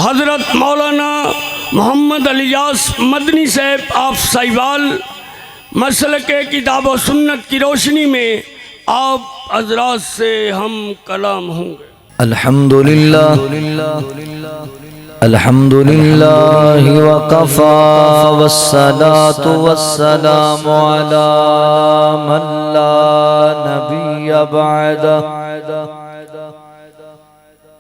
حضرت مولانا محمد الیاس مدنی صاحب آپ سائیوال مسلک کتاب و سنت کی روشنی میں آپ حضرات سے ہم کلام ہوں گے۔ الحمدللہ وکفا والصلاة والسلام علی من لا نبی بعد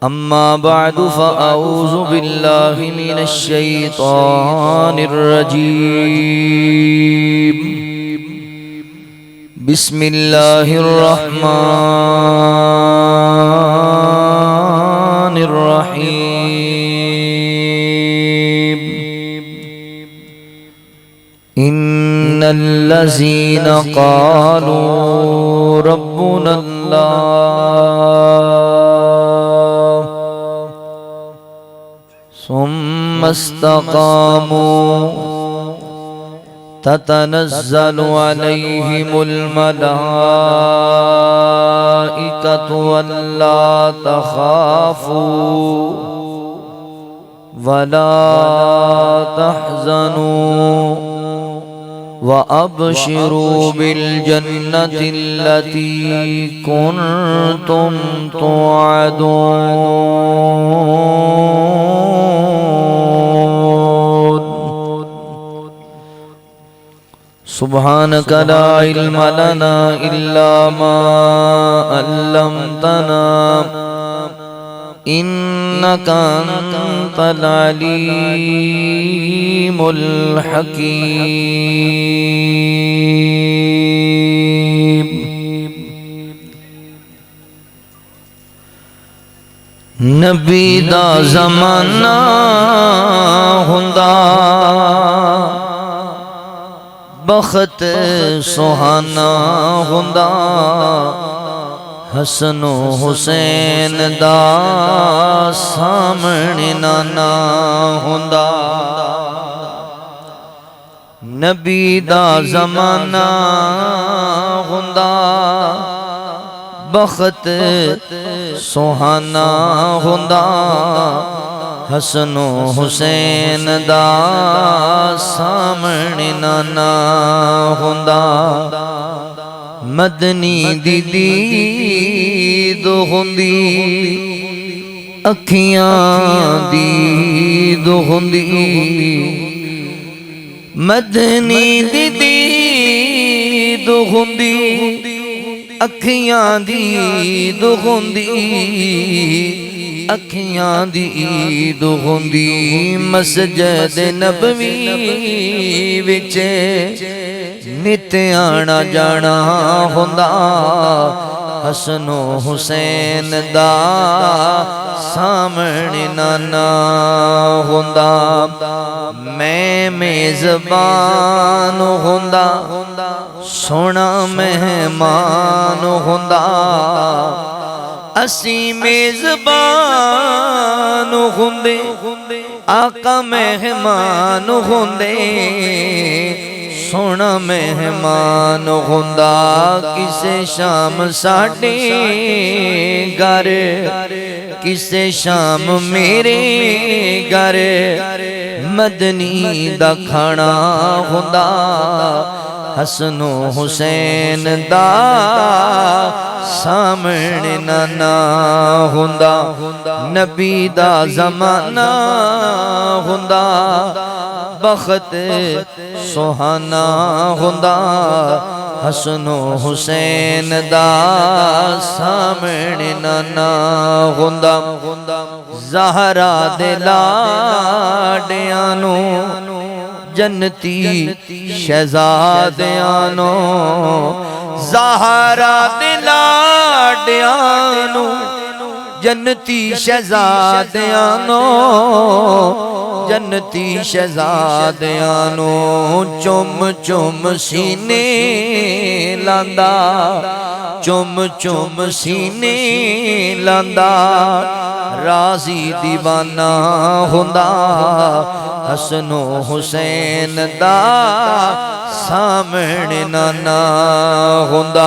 اما بعد فاعوذ باللہ من الشیطان الرجیم بسم اللہ الرحمن الرحیم ان الذین قالوا ربنا اللہ ثم استقاموا تتنزل عليهم الملائكة ألا تخافوا ولا تحزنوا وأبشروا بالجنة التي كنتم توعدون سبحانك لا علم لنا إلا ما علمتنا إنك أنت العليم الحكيم نبی دا زمانہ ہوندا بخت سہانا ہوندا حسن و حسین دا سامنے نانا ہوندا نبی دا زمانہ ہوندا بخت سہانا ہوندا حسن و حسین دا سامنے نانا ہوندا مدنی دی دید ہوندی اکھیاں دید ہوندی مدنی دی دید ہوندی اکھیاں دید ہوندی اکھیاں دی عید ہوندی مسجد نبوی وچ نت آنا جانا ہوندا حسن و حسین دا سامنے نانا ہوندا میں میزبان ہوندا سونا مہمان ہوندا اسی میزبان ہوندے آقا مہمان ہوندے سونا مہمان ہوندا کسے شام ساڈے گھر کسے شام میرے گھر مدنی دا کھانا ہوندا حسن و حسین دا سامنے نانا ہوندا نبی دا زمانہ ہوندا بخت سہانا ہوندا حسن و حسین دا سامنے نانا ہوندا زہرا دے لاڈیاں نو جنتی شہزادیاں نو زہرا دے لاڈیاں نو جنتی شہزادیاں نو جنتی شہزادیاں نو چم چم سینے لاندا چم چم سینے لاندا راضی دیوانہ ہوندا حسن و حسین دا سامنے نانا ہوندا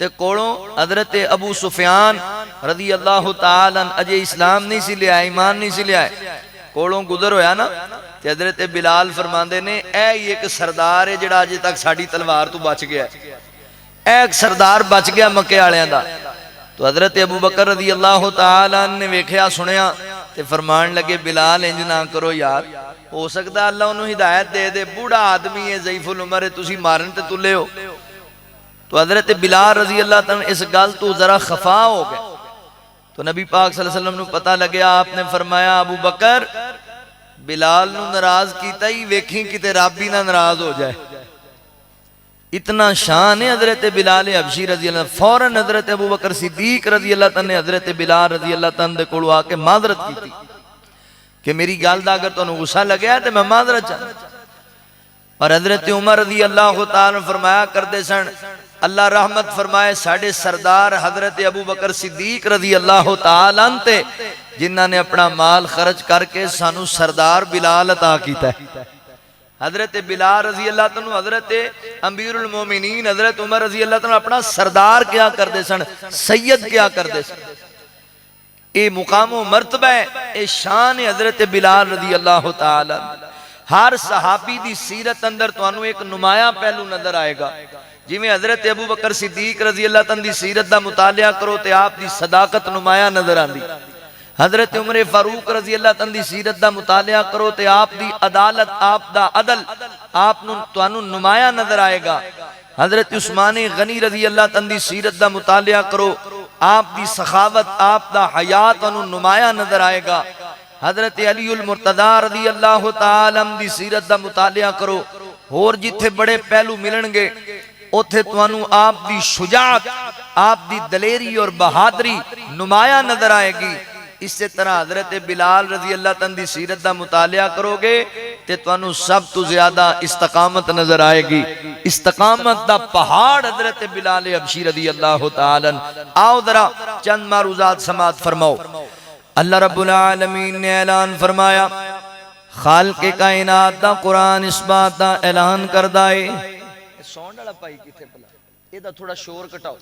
تے کولوں حضرت ابو سفیان رضی اللہ تعالیٰ اجے اسلام نہیں سی لیا، ایمان نہیں سی لیا، کولوں گزر ہویا نا، تے حضرت بلال فرماندے نے اے ایک سردار ہے جڑا اجے تک ساڈی تلوار تو بچ گیا ہے، اے ایک سردار بچ گیا مکے والےاں دا۔ تو حضرت ابو بکر رضی اللہ تعالیٰ نے ویکھیا سنیا تے فرمان لگے بلال انج نہ کرو یار، ہو سکتا اللہ انہوں ہدایت دے دے، بوڑھا آدمی ہے، ضعیف العمر ہے، تسی مارن تے تلے ہو۔ تو حضرت بلال رضی اللہ تعالیٰ اس گل تو ذرا خفا ہو گئے۔ تو نبی پاک صلی اللہ علیہ وسلم نے پتہ لگیا، آپ نے فرمایا ابو بکر بلال نو ناراض کیتا ہی ویکھیں کتے رب ہی نہ ناراض ہو جائے۔ اتنا شان ہے حضرت بلال حبشی رضی اللہ عنہ۔ فوراً حضرت ابو بکر صدیق رضی اللہ تعالیٰ نے حضرت بلال رضی اللہ تعالیٰ دے کولوں آ کے معذرت کی تھی کہ میری گل دا اگر تانوں غصہ لگیا ہے تو میں معذرت چاہتا۔ اور حضرت عمر رضی اللہ تعالیٰ فرمایا کرتے سن، اللہ رحمت فرمائے ساڑھے سردار حضرت ابو بکر صدیق رضی اللہ تعالیٰ تے جنہاں نے اپنا مال خرچ کر کے سانو سردار بلال عطا کیتا ہے۔ حضرت بلال رضی اللہ تعالیٰ حضرت امیر المومنین حضرت عمر رضی اللہ تعالیٰ اپنا سردار کیا کرتے سن، سید کیا کرتے سن۔ اے مقام و مرتبہ ہے، اے شان حضرت بلال رضی اللہ تعالیٰ۔ ہر صحابی دی سیرت اندر تو انہوں ایک نمایاں پہلو نظر آئے گا، جی میں حضرت ابو بکر صدیق رضی اللہ تعالیٰ دی سیرت دا مطالعہ کرو تے آپ دی صداقت نمایاں نظر آن دی۔ حضرت عمر فاروق رضی اللہ تعالیٰ دی سیرت دا مطالعہ کرو تے آپ دی عدالت، آپ دا عدل آپ تو انہوں نمایاں نظر آئے گا۔ حضرت عثمان غنی رضی اللہ تعالیٰ دی سیرت دا مطالعہ کرو، آپ دی سخاوت، آپ دا حیات انہوں نمایاں نظر آئے گا۔ حضرت علی المرتضی رضی اللہ تعالیٰ دی سیرت دا مطالعہ کرو، اور جتھے بڑے پہلو ملن گے اوتھے توانوں آپ دی شجاعت، آپ دی دلیری اور بہادری نمایاں نظر آئے گی۔ اس سے طرح حضرت بلال رضی اللہ تعالیٰ دی سیرت دا مطالعہ کرو گے تے توانوں سب تو زیادہ استقامت نظر آئے گی۔ استقامت دا پہاڑ حضرت بلال حبشی رضی اللہ تعالیٰ۔ آؤ ذرا چند معروضات سماعت فرماؤ۔ اللہ رب العالمین نے اعلان فرمایا، خالق کائنات دا قرآن اس بات دا اعلان کردہ ہے۔ سونڈ والا پائی کتھے پلا، یہ دا تھوڑا شور کٹاؤ،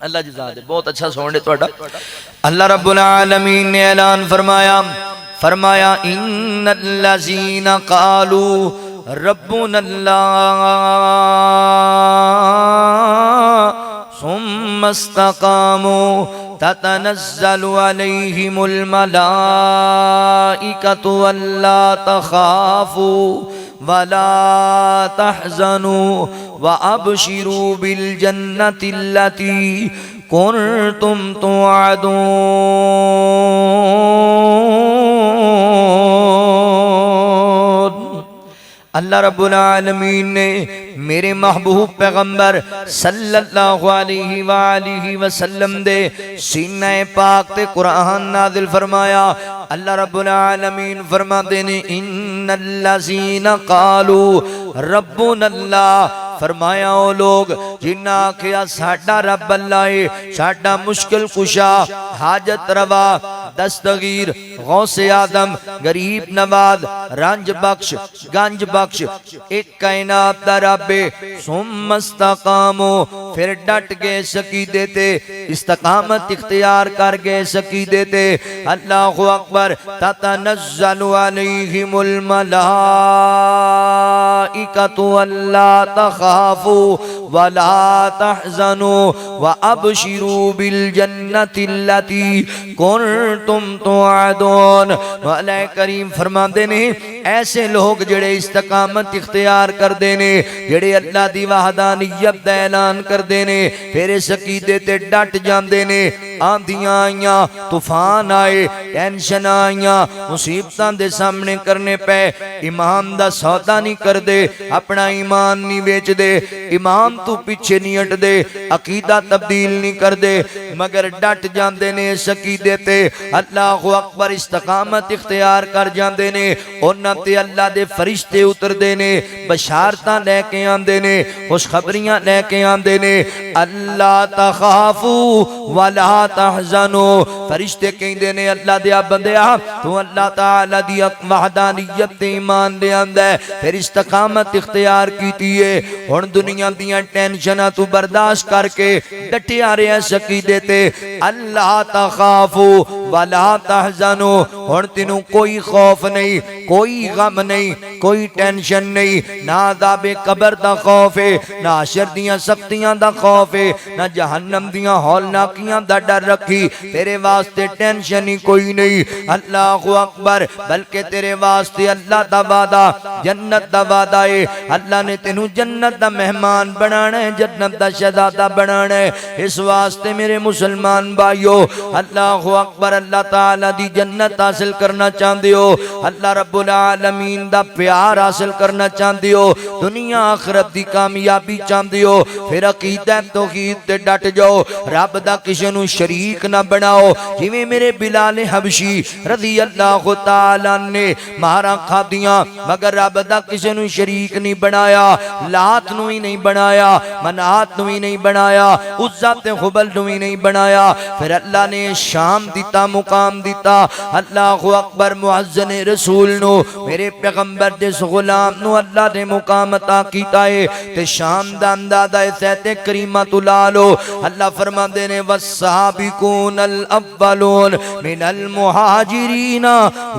اللہ جزا دے، بہت اچھا سونڈ ہے تھوڑا۔ اللہ رب العالمین نے اعلان فرمایا ان الذین قالوا ربنا اللہ ثم استقاموا تتنزل علیہم الملائکۃ الا تخافوا ولا تحزنوا وابشروا بالجنۃ التي کنتم توعدون۔ اللہ رب العالمین نے میرے محبوب پیغمبر صلی اللہ علیہ وآلہ وسلم دے سینہ پاک تے قرآن نازل فرمایا۔ اللہ رب العالمین فرماتے ہیں ان الذین قالوا ربنا اللہ، فرمایا او لوگ جنہ آکھیا ساڈا رب اللہ ہے، ساڈا مشکل کشا، حاجت روا، دستگیر، غوث آدم، غریب نواز، رنج بخش، گنج بخش، ایک کائنات دا رب ہے۔ ثم استقاموا، پھر ڈٹ گئے سکیدے تے، استقامت اختیار کر گئے سکیدے تے۔ اللہ اکبر۔ تتنزل علیہم الملائکۃ الا تخافوا ولا تحزنوا وابشروا بالجنۃ التي کنتم توعدون۔ مولا کریم فرماندے نے ایسے لوگ جڑے استقامت اختیار کردے نے، جڑے اللہ دی وحدانیت دا اعلان کردے نے، پھر اس عقیدے تے ڈٹ جاندے نے۔ آندیاں آئیاں، طوفان آئے، ٹینشن آئیاں، مصیبتاں دے سامنے کرنے پہ ایمان دا سودا نہیں کر دے، اپنا ایمان نہیں بیچ دے، ایمان تو پیچھے نہیں ہٹ دے، عقیدہ تبدیل نہیں کر دے، مگر ڈٹ جاندے نے اس عقیدے تے۔ اللہ اکبر۔ استقامت اختیار کر جاندے نے، انہاں تے اللہ دے فرشتے اتر دے نے، بشارتاں لے کے آندے نے، خوشخبریاں لے کے آندے نے۔ اللہ اللہ تخافو ولا تحزنو. فرشتے کہندے نے اللہ دیا بندیا تو اللہ تعالی دی وحدانیت تے ایمان لے آندا ہے پھر استقامت اختیار کیتی ہے. ہن دنیا دیاں ٹینشناں تو برداشت کر کے ڈٹیا رہیا عقیدے تے. اللہ تخافو ولا تحزنو. ہن تینوں کوئی خوف نہیں, کوئی غم نہیں, کوئی ٹینشن نہیں, نہ عذاب قبر دا خوف ہے, نہ حشر دیاں سختیاں دا خوف ہے, نہ جہنم دیاں ہولناکیاں دا ڈر رکھی. تیرے واسطے ٹینشن ہی کوئی نہیں. اللہ اکبر. بلکہ تیرے واسطے اللہ دا وعدہ جنت دا وعدہ ہے. اللہ نے تینوں جنت دا مہمان بنانا ہے, جنت دا شہزادہ بنانا ہے. اس واسطے میرے مسلمان بھائیو اللہ اکبر اللہ تعالی دی جنت حاصل کرنا چاہندے ہو, اللہ رب العالمین دا پیار حاصل کرنا چاہندے ہو, دنیا آخرت دی کامیابی چاہندے ہو, پھر عقیدہ توحید تے ڈٹ جاؤ. رب دا کسی نو شریک نہ بناؤ. جویں میرے بلال حبشی رضی اللہ تعالیٰ نے مہارا کھادیاں مگر رب دا کسی نو شریک نہیں بنایا. لات نو ہی نہیں بنایا, منات نو ہی نہیں بنایا, عزا تے خبل نو ہی نہیں بنایا. پھر اللہ نے شام دیتا, مقام دیتا. اللہ اکبر. معزن رسول نو میرے پیغمبر دس غلام نو اللہ نے مقام عطا کیتا ہے تے شام دا اندازہ سیت کریمہ تلالو. اللہ فرما دے نے والسابقون الاولون من المہاجرین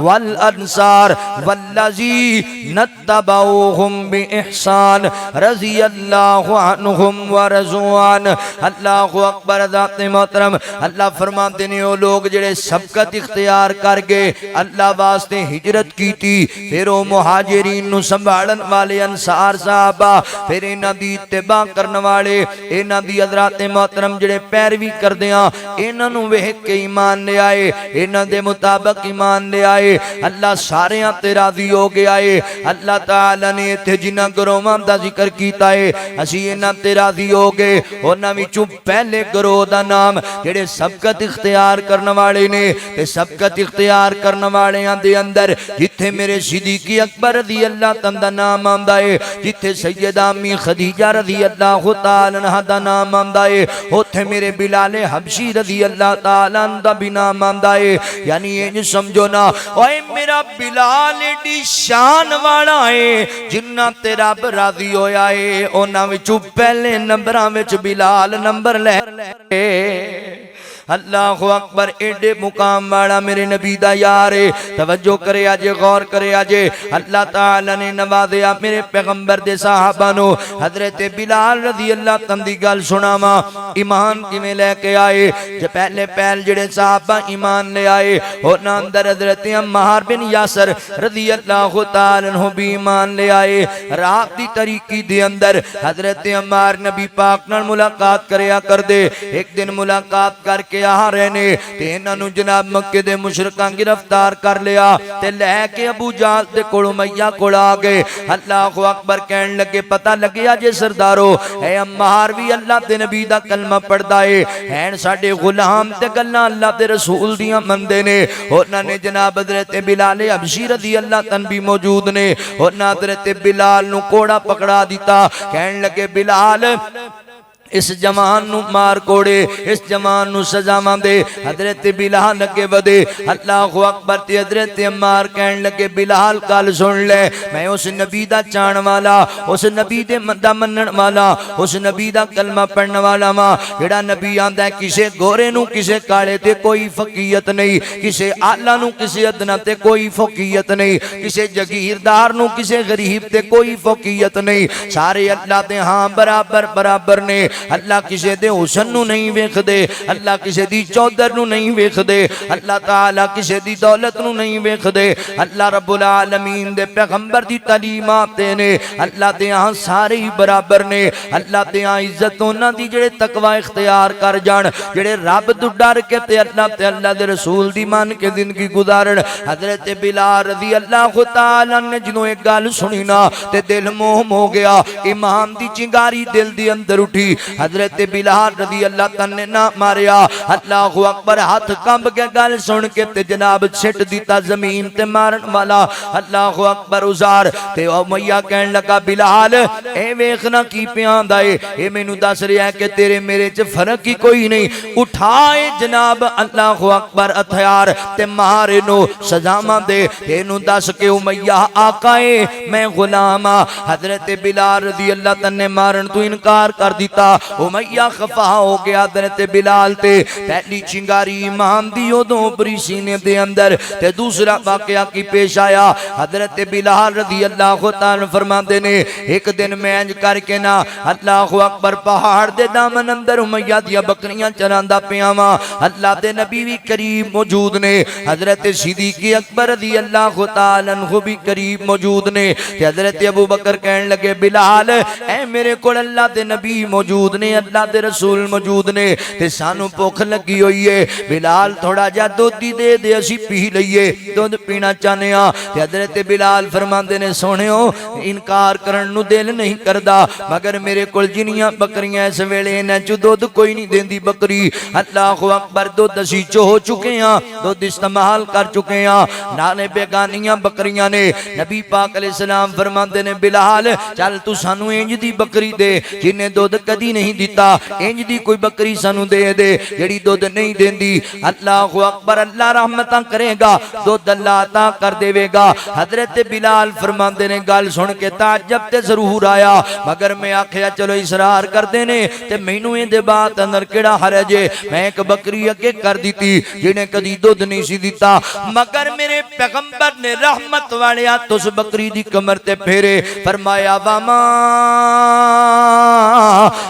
والانصار والذین اتبعوہم باحسان رضی اللہ عنہم ورضوان. اللہ اکبر. ذات محترم اللہ فرما دے نے وہ لوگ جڑے سبقت اختیار کر گئے اللہ واسطے ہجرت کی تھی, پھر وہ مہاجرین نو سنبھالن والے انصار صحابہ, پھر انہاں دی اتباع کرن والے, انہاں دی حضرات محترم جڑے پیروی کردیاں انہاں نو ویکھ کے ایمان لے آئے, انہاں دے مطابق ایمان لے آئے. اللہ ساریاں تے راضی ہو گیا ہے. اللہ تعالی نے ایتھے جنہاں گروہاں دا ذکر کیتا ہے اسی انہاں تے راضی ہو گئے. انہاں وچوں پہلے گروہ دا نام جڑے سبقت اختیار کرن والے نے تے سبقت اختیار کرن والیاں دے اندر جتھے میرے صدیق اکبر رضی اللہ تعالی دا نام آندا ہے, جتھے سیدہ امی خدیجہ رضی اللہ تعالی عنہا دا نام آندا ہے, اوتھے میرے بلال حبشی رضی اللہ تعالی عنہ دا بھی نام آندا ہے. یعنی یہ سمجھو نا اوے میرا بلال دی شان والا ہے جنہ تے رب راضی ہویا ہے انہاں وچوں پہلے نمبراں وچ بلال نمبر لے. اللہ اکبر. ایڈے مقام والا میرے نبی دا یار ہے. توجہ کرے آجے, غور کرے آجے. اللہ تعالی نے نوازیا میرے پیغمبر دے صحابہ نو. حضرت بلال رضی اللہ تعالی دی گل سناواں ایمان کیویں لے کے آئے. جو پہلے پہل جڑے صحابہ ایمان لے آئے انہاں اندر حضرت عمار بن یاسر رضی اللہ تعالی عنہ بھی ایمان لے آئے. رات دی طریقی دے اندر حضرت عمار نبی پاک نال ملاقات کریا کر دے. ایک دن ملاقات کر کے آ رہے نے تے انہاں نو جناب مکے دے مشرکاں گرفتار کر لیا تے لے کے ابو جہل دے کول امیہ کول آ گئے. اللہ اکبر. کہن لگے پتہ لگیا جے سردارو اے عمار بھی اللہ تے نبی دا کلمہ پڑھدا ہے, ہیں ساڈے غلام تے گلاں اللہ تے رسول دیاں مندے نے. انہاں نے جناب حضرت بلال حبشی رضی اللہ تعالی بھی موجود نے. انہاں حضرت بلال نو کوڑا پکڑا دیتا. کہن لگے بلال اس جوان نو مار کوڑے, اس جوان نو سزاواں دے. حضرت بلال لگے ودے. اللہ اکبر. تے حضرت عمار کہن لگے بلال کل سن لے میں اس نبی دا چان والا, اس نبی دے دا منن والا, اس نبی دا کلمہ پڑھن والا ماں جڑا نبی آندا ہے کسے گورے نو کسے کالے تے کوئی فقیت نہیں, کسے اعلی نو کسے ادنا تے کوئی فقیت نہیں, کسے جگیردار نو کسے غریب تے کوئی فقیت نہیں. سارے اللہ دے ہاں برابر برابر نے. اللہ کسے دے حسن نو نہیں ویکھ دے, اللہ کسے دی چودر نو نہیں ویکھ دے, اللہ تعالی کسے دی دولت نو نہیں ویکھ دے. اللہ رب العالمین دے پیغمبر دی تعلیمات نے اللہ دے ہاں سارے ہی برابر نے. اللہ دے ہاں عزت انہاں دی جڑے تقوی اختیار کر جان, جڑے رب تو ڈر کے تے اللہ دے رسول دی مان کے زندگی گزارن. حضرت بلال رضی اللہ تعالی نے جنوں ایک گل سنی نا تے دل موم ہو گیا. ایمان دی چنگاری دل دی اندر اٹھی. حضرت بلال رضی اللہ تعالی نے نہ ماریا اللہ اکبر ہاتھ کمب کے گل سن کے تے جناب چھٹ دیتا زمین تے مارن والا اللہ اکبر ازار تے امیہ کہن لگا بلال اے ویکھنا کی پیاندا اے اے مینوں دس رہا ہے کہ تیرے میرے چ فرق ہی کوئی نہیں اٹھائے جناب اللہ اکبر ہتھیار تے مارے نو سزاواں دے اینو دس کے امیہ آقا اے میں غلام ہاں حضرت بلال رضی اللہ تعالی نے مارن تو انکار کر دیتا امیہ خفا ہو گیا حضرت بلال تے پہلی چنگاری ایمان دی اودوں بری سینے دے اندر تے دوسرا واقعہ کی پیش آیا حضرت بلال رضی اللہ تعالی فرماندے نے ایک دن میں انج کر کے نا اللہ اکبر پہاڑ دے دامن اندر امیہ دی بکریاں چراندا پیاں وا اللہ دے نبی بھی قریب موجود نے حضرت صدیق اکبر رضی اللہ تعالی عنہ بھی قریب موجود نے تے حضرت ابو بکر کہن لگے بلال اے میرے کول اللہ دے نبی موجود نے اللہ دے رسول موجود نے تے سانو بھوک لگی ہوئی ہے بلال تھوڑا جا دودھ دے دے اسی پی لئیے دودھ پینا چاہنے ہاں تے حضرت بلال فرماندے نے سونےو انکار کرن نو دل نہیں کردا مگر میرے کول جنیاں بکریاں اس ویلے انہاں چ دودھ کوئی نہیں دیندی بکری اللہ اکبر دودھ اسی چو چکے ہاں دودھ استعمال کر چکے ہاں نالے بیگانیاں بکریاں نے نبی پاک علیہ السلام فرماندے نے بلال چل تو سانو انج دی بکری دے جنہیں دودھ کدی نہیں دیتا انج دی کوئی بکری سانو دے دے جڑی دودھ نہیں دیندی اللہ اکبر اللہ رحمتاں کرے گا دودھ اللہ عطا کر دے گا حضرت بلال فرماندے نے گل سن کے تعجب تے ضرور آیا مگر میں آکھیا چلو اصرار کر دینے تے مینوں ایں دے بات اندر کیڑا حرج ہے میں ایک بکری اگے کر دیتی جنہیں کدی دودھ نہیں سی دیتا مگر میرے پیغمبر نے رحمت والے ہاتھ اس بکری دی کمر تے پھیرے فرمایا وما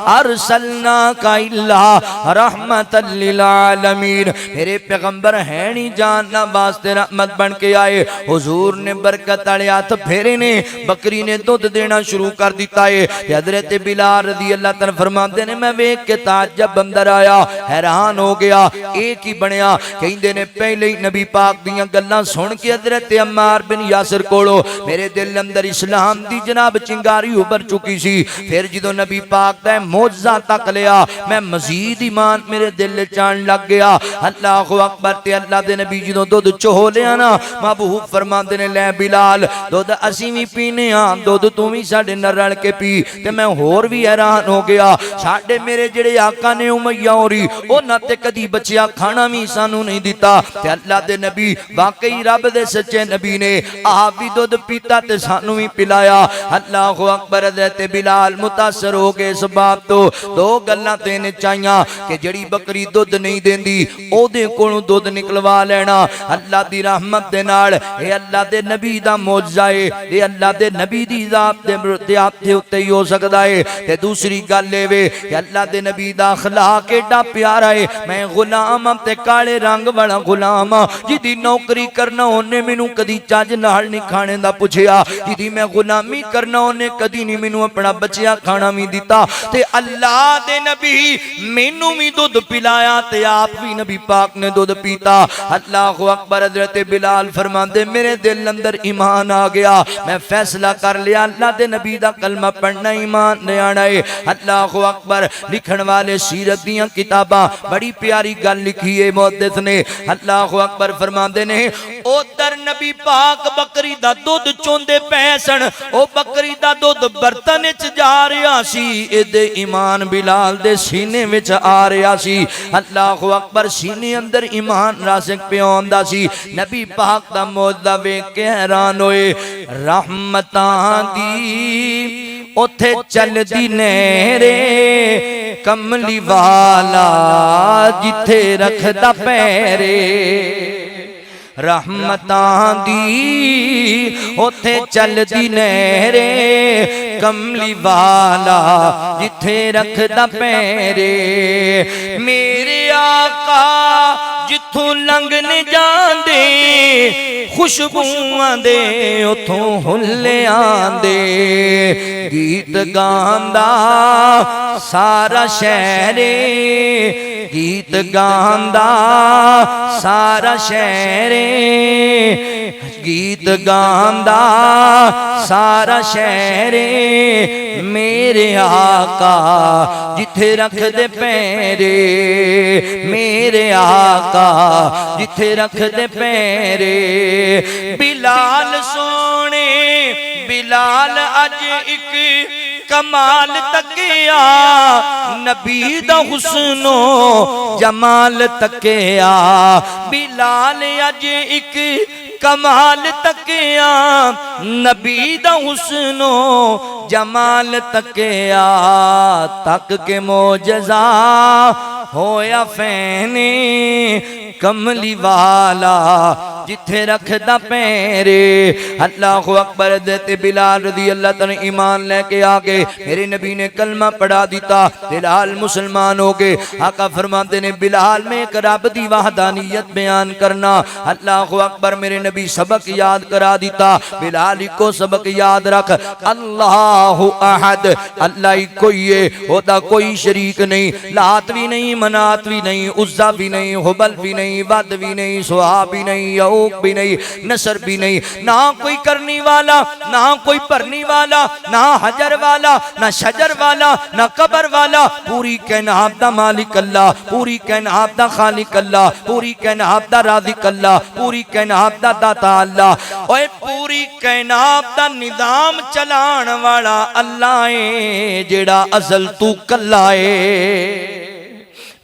ارسلناک الا رحمت للعالمین میرے پیغمبر ہیں نہیں جاننا واسطے رحمت بن کے آئے حضور نے برکت والے ہاتھ پھیرے نے بکری نے دودھ دینا شروع کر دیتا ہے حضرت بلال رضی اللہ تعالی فرماندے نے میں ویکھ کے تعجب اندر آیا حیران ہو گیا ایک ہی بنیا کہندے نے پہلے ہی نبی پاک دیاں گلاں سن کے حضرت عمار بن یاسر کولو میرے دل اندر اسلام دی جناب چنگاری ابھر چکی سی پھر جدوں نبی پاک دا معجزہ تک لیا میں مزید ایمان میرے دل چان لگ گیا اللہ اکبر تے اللہ دے نبی جدوں دودھ چو لیا نا محبوب فرماندے نے لے بلال دودھ اسی وی پینے ہاں دودھ تو وی ساڈے نال رل کے پی تے میں ہور وی حیران ہو گیا ساڈے میرے جڑے آقا نے امیہ ہوری انہاں تے کدی بچیا کھانا وی سانو نہیں دیتا تے اللہ دے نبی واقعی رب دے سچے نبی نے آپ بھی دودھ پیتا تے سانو وی پلایا اللہ اکبر حضرت بلال متاثر ہو گئے اس بات تو دو گلاں تے نے چاہیاں کہ جڑی بکری دودھ نہیں دیندی او دے کولوں دودھ نکلوا لینا اللہ دی رحمت دے نال اے اللہ دے نبی دا معجزہ ہے اے اللہ دے نبی دی ذات دے مرتیات تے اتے ہی ہو سکدا ہے تے دوسری گل اے وے کہ اللہ دے نبی دا اخلاق ایڈا پیارا ہے میں غلام تے کالے رنگ والا غلام جدی نوکری کرنا اونے مینوں کدی چج نال نہیں کھانے دا پوچھیا جدی میں غلامی کرنا اونے کدی نہیں مینوں اپنا بچیا کھانا وی دیتا تے اللہ دے نبی مینوں وی دودھ پلایا تے آپ بھی نبی پاک نے دودھ پیتا اللہ اکبر حضرت بلال فرماندے میرے دل اندر ایمان آ گیا میں فیصلہ کر لیا اللہ دے نبی دا کلمہ پڑھنا ایمان لے آنا ہے اللہ اکبر لکھن والے سیرت دیاں کتاباں بڑی پیاری گل لکھی ہے محدث نے اللہ اکبر فرماندے نے او در نبی پاک بکری دا دودھ چوندے پیسن او بکری دا دودھ برتن وچ جا رہا سی اے دے ایمان بلال دے سینے وچ آ رہا سی اللہ اکبر سینے اندر ایمان راسک پہ آندا سی نبی پاک دا معجزہ ویکھ کے حیران ہوئے رحمتاں دی اوتھے چل دی نہرے کملی والا جتھے رکھدا پیرے رحمتاں دی اوتھے چل دی نہرے کملی والا جتھے رکھدا پیرے میرے آقا جتھوں لنگنے جاندے خوشبوواں دے اتھوں ہلیاں دے گیت گاندا سارا شہر گیت گاندا سارا شہر گیت گاندا سارا شہر میرے آقا جتھے رکھ دے پیرے میرے آقا جتھے رکھ دے پیرے بلال سونے بلال اج ایک کمال تکیا نبی دا حسن و جمال تکیا بلال اج ایک کمال تکیا نبی دا حسن و جمال تکیا تک کے معجزہ ہویا فینے کملی والا جتھے رکھ دا پیرے اللہ اکبر دیتے بلال رضی اللہ تعالی ایمان لے کے آگے میرے نبی نے کلمہ پڑھا دیتا بلال مسلمان ہو گئے آقا فرماتے نے بلال میں ایک رب دی وحدانیت بیان کرنا اللہ اکبر میرے نبی سبق یاد کرا دیتا بلال کو سبق یاد رکھ اللہ احد اللہ ہی کوئی ہے ہوتا کوئی شریک نہیں لات بھی نہیں منات بھی نہیں عزا بھی نہیں حبل بھی نہیں ود بھی نہیں سہا بھی نہیں یعوق بھی نہیں نصر بھی نہیں نہ کوئی کرنی والا نہ کوئی پرنی والا نہ حجر والا نہ شجر والا نہ قبر والا پوری کائنات دا مالک اللہ پوری کائنات دا خالق اللہ پوری کائنات دا رازق اللہ پوری کائنات دا داتا اللہ اور پوری کائنات دا نظام چلان والا اللہ ہے جیڑا ازل تو کلا ہے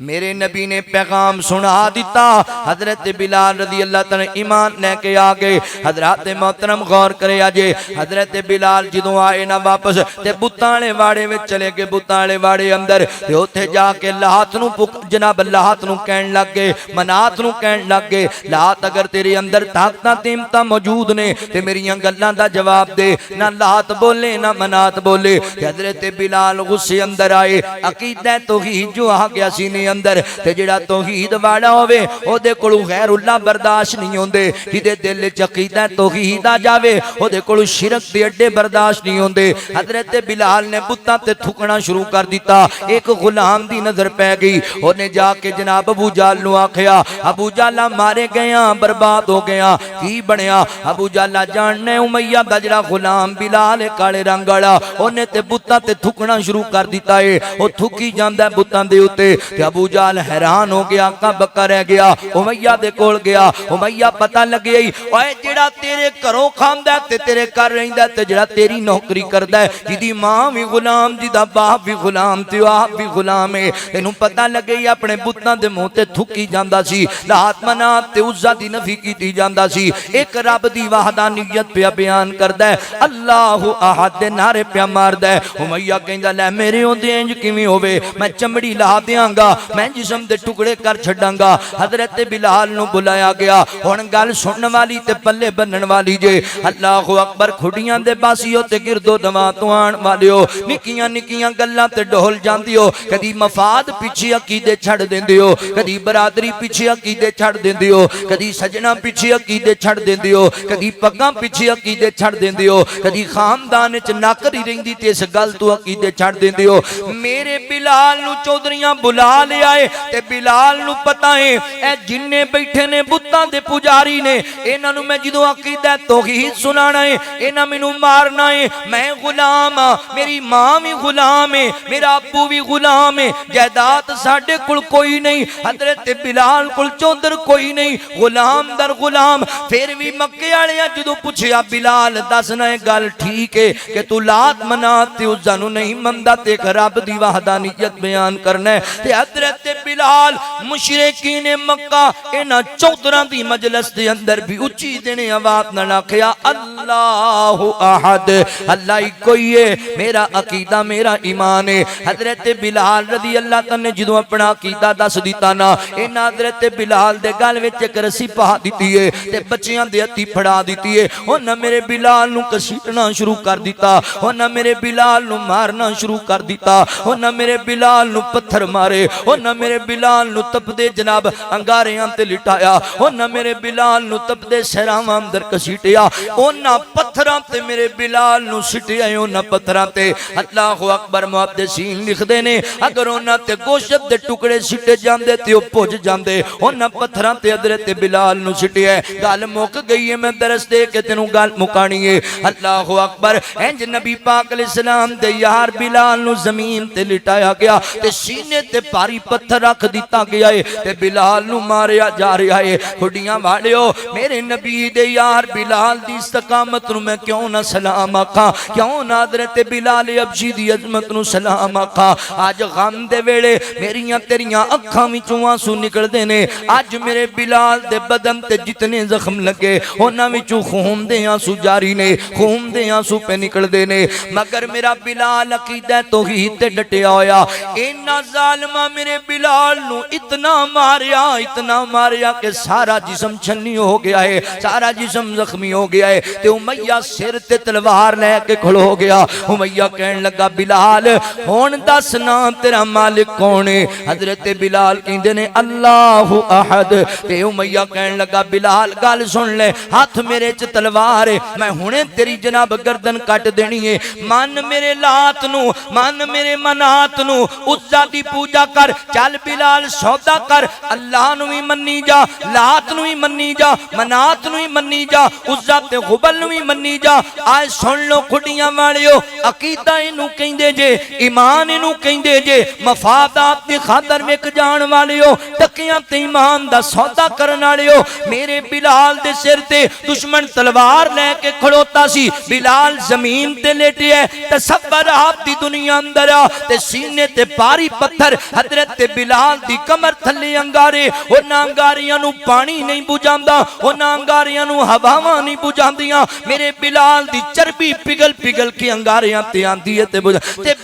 میرے نبی نے پیغام سنا دیتا حضرت بلال رضی اللہ تعالی ایمان لے کے آگے حضرات محترم غور کرے آجے حضرت بلال جدوں آئے نہ واپس تے بتانے واڑے میں چلے گے بتانے واڑے اندر تے اوتھے جا کے لات نو جناب لات نو کہن لگ گے منات نو کہن لگ گے لات اگر تیرے اندر طاقتاں تیمتاں موجود نے تے میریاں گلاں دا جواب دے نہ لات بولے نہ منات بولے تے حضرت بلال غصے اندر آئے عقیدہ توحید جو آ گیا سینے اندر تے جڑا توحید والا ہوے او دے کولو غیر اللہ برداشت نہیں ہوندے جدے دل وچ عقیدہ توحید آ جاوے او دے کولو شرک دے اڈے برداشت نہیں ہوندے حضرت بلال نے بتاں تے تھکنا شروع کر دیتا ایک غلام دی نظر پے گئی اونے جا کے جناب ابو جہل نو آکھیا ابو جہل مارے گیا برباد ہو گیا کی بنیا ابو جہل جاننے امیہ دا جڑا غلام بلال کالے رنگ والا اونے تے بتاں تے تھکنا شروع کر دیتا ہے او تھکی جاندا ہے بتاں دے اوتے تے ابو جہل حیران ہو گیا کب کر رہ گیا امیہ دے کول گیا امیہ پتہ لگ گئی اوے جڑا تیرے گھروں کھاندا تے تیرے گھر رہندا تے جڑا تیری نوکری کردا ہے جدی ماں وی غلام جدا باپ وی غلام تے آپ وی غلام ہے اینوں پتہ لگ گئی اپنے بتاں دے منہ تے تھکی جاندا سی لات منات تے عزا دی نفی کیتی جاندا سی ایک رب دی وحدانیت پہ بیان کردا ہے اللہ احد دے نعرے پہ ماردا ہے امیہ کہندا لے میرے ہوندے انج کیویں ہوے میں چمڑی لا دیاں گا میں جسم دے ٹکڑے کر چھڈاں گا حضرت بلال نو بلایا گیا ہن گل سنن والی تے پلے بنن والی جے اللہ اکبر کھڑیاں دے باسیو تے گردو دوا تو آن والیو نکیاں نکیاں گلاں تے ڈھول جاندیو کدی مفاد پیچھے عقیدے چھڑ دیندیو کدی برادری پیچھے عقیدے چھڑ دیندیو کدی سجنا پیچھے عقیدے چھڑ دیندیو کدی پگاں پیچھے عقیدے چھڑ دیندیو کدی خاندان وچ ناکری رہندی تے اس گل تو عقیدے چھڑ دیندیو میرے بلال نو چودھریاں بلا لے آئے تے بلال نو پتہ ہے اے جننے بیٹھے نے بتاں دے پجاری نے انہاں نو میں جدوں عقیدہ توحید سنانا ہے انہاں مینوں مارنا ہے میں غلام ہاں میری ماں بھی غلام ہے میرا ابو بھی غلام ہے جائیداد ساڈے کول کوئی نہیں حضرت بلال کول چوندر کوئی نہیں غلام در غلام پھر بھی مکے والےاں جدوں پوچھیا بلال دسنا ہے گل ٹھیک ہے کہ تو لات منات تے عزا نو نہیں مندا تے رب دی وحدانیت بیان کرنا ہے تے حضرت بلال مشرکین مکہ انہاں چودھراں دی مجلس دے اندر بھی اچھی دینے آواز نہ آکھیا اللہ احد اللہ ہی کوئی ہے میرا عقیدہ میرا ایمان ہے حضرت بلال رضی اللہ تعالی نے جدوں اپنا عقیدہ دس دیتا نا انہاں حضرت بلال دے گل وچ ایک رسی پا دیتی ہے تے بچیاں دے ہتھی پھڑا دیتی ہے انہاں میرے بلال نو کسیٹنا شروع کر دیتا انہاں میرے بلال نو مارنا شروع کر دیتا انہاں میرے بلال نو پتھر مارے انہاں میرے بلال نو تپدے جناب انگاریاں تے لٹایا انہاں میرے بلال نو تپدے سہراواں اندر کسیٹیا انہاں پتھراں تے میرے بلال نو سٹیا انہاں پتھراں تے اللہ اکبر محدثین لکھ دے نے اگر انہاں تے گوشت دے ٹکڑے سٹے جاندے تے او پج جاندے انہاں پتھراں تے حضرت بلال نو سٹیا گل مک گئی ہے میں درس دے کے تینوں گل مکانی ہے اللہ اکبر انج نبی پاک علیہ السلام دے یار بلال نو زمین تے لٹایا گیا تے سینے تے پاری پتھر رکھ دیتا گیا ہے تے بلال نو ماریا جا رہا ہے کھڑیاں والیو میرے نبی دے یار بلال دی استقامت نو میں کیوں نہ سلام آکھاں کیوں نہ حضرت بلال حبشی دی عظمت نو سلام آکھاں آج غم دے ویلے میریاں تیریاں اکھاں وچوں آنسو نکل دے نے آج میرے بلال دے بدن تے جتنے زخم لگے انہاں وچوں خون دے آنسو جاری نے خون دے آنسو پہ نکل دے نے مگر میرا بلال عقیدہ توحید تے ڈٹیا ہویا اینا ظالمہ میرے بلال نو اتنا ماریا کہ سارا جسم چھنی ہو گیا ہے سارا جسم زخمی ہو گیا ہے تے امیہ سر تے تلوار لے کے کھڑو گیا امیہ کہنے لگا بلال ہون دس نا تیرا مالک کون ہے حضرت بلال کہندے نے اللہ احد تے امیہ کہنے لگا بلال گل سن لے ہاتھ میرے چ تلوار ہے میں ہونے تیری جناب گردن کٹ دینی ہے مان میرے لات نو مان میرے منات نو عزا دی پوجا کر چل بلال سودا کر اللہ نو ہی منی جا لات نو ہی منی جا منات نو ہی منی جا عزا تے غبل نو ہی منی جا آئے سن لو کھڑیاں والیو عقیدہ انو کہندے جے ایمان انو کہندے جے مفادات دی خاطر وک جان والیو ٹکیاں تے ایمان دا سودا کرن والیو میرے بلال دے سر تے دشمن تلوار لے کے کھڑوتا سی بلال زمین تے لیٹے ہے تصور آپ دی دنیا اندر تے سینے تے پاری پتھر حضرت بلال دی کمر تھلے انگارے انہاں انگاریاں نو پانی نہیں بجاندا انہاں انگاریاں نو ہواواں نہیں بجاندیاں میرے بلال دی چربی پگل کے انگاریاں تے آندی ہے تے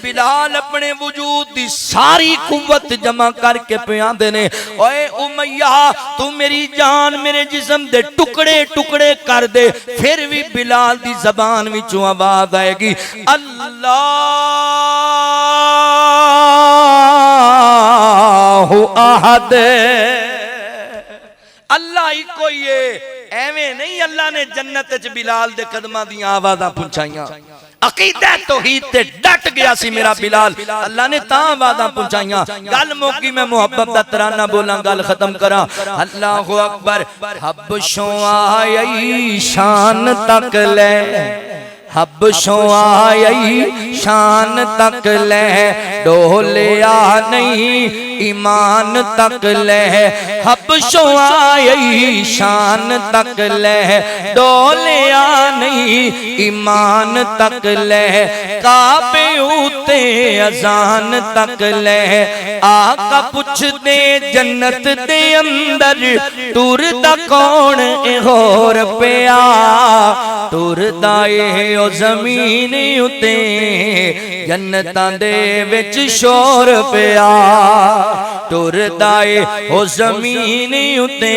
بلال اپنے وجود دی ساری قوت جمع کر کے پیاندے نے اوے امیہ تو میری جان میرے جسم دے ٹکڑے ٹکڑے کر دے پھر بھی بلال دی زبان وچوں آواز آئے گی اللہ احد اللہ ہی کوئی ہے ایویں نہیں اللہ نے جنت وچ بلال دے قدماں دی آوازاں پہنچائیاں عقیدہ توحید تے ڈٹ گیا سی میرا بلال اللہ نے تاں آوازاں پہنچائیاں گل موکی میں محبت دا ترانہ بولاں گل ختم کراں اللہ اکبر حبشوں آئی شان تک لے حبشوں آئی شان تک لے ڈولیا نہیں ایمان تک لے حبشوں آئی شان تک لے ڈولیا نہیں ایمان تک لے کعبے اوتے اذان تک لے آقا پوچھ دے جنت دے اندر ٹور دا کون ہور پیا ٹور دا او زمین اتے جنتاں دے وچ شور پیا ٹور دائے او زمین اتے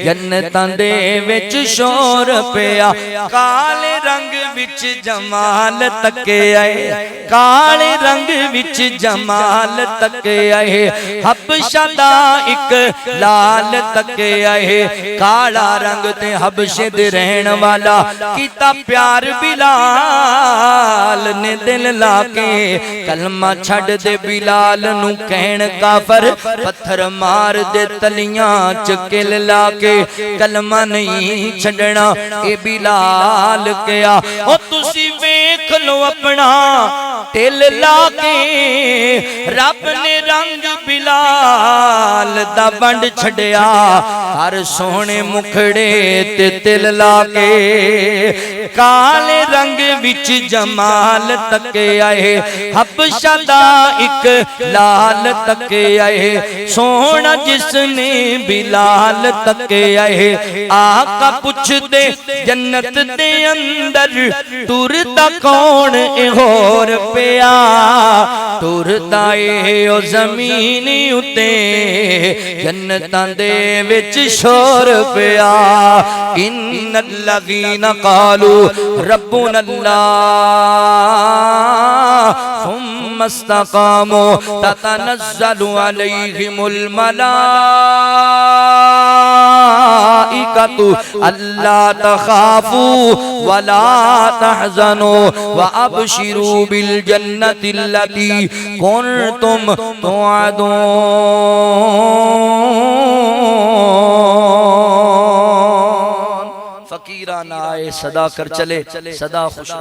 جنتاں دے وچ شور پیا کالے رنگ وچ جمال تکے آئے کالے رنگ وچ جمال تکے آئے حبشہ دا ایک لال تکے آئے کالا رنگ تے حبشے دے رہن والا کیتا پیار بلال نے دل لاکے کلمہ چھڑ دے بلال نو کہن کافر پتھر مار دے تلیاں چکل لاکے کلمہ نہیں چھڑنا اے بلال کیا او تسی ویکھ لو اپنا دل لاکے رب نے رنگ بلال دا بنڈ چھڑیا ہر سونے مکھڑے تے دل لاکے کالے رنگ وچ جمال تکے آئے حبشہ دا ایک لال تکے آئے سونا جس نے بلال تکے آئے آقا پوچھ دے جنت دے اندر ٹور دا کون ہور پیا ٹور دائے او زمین اتے جنتاں دے وچ شور پیا ان الذین قالوا ربنا اللہ ثم ثم استقاموا تتنزل عليهم الملائكة ألا تخافوا ولا تحزنوا وأبشروا بالجنة التي كنتم توعدون. فقیران آئے صدا کر چلے، صدا خوش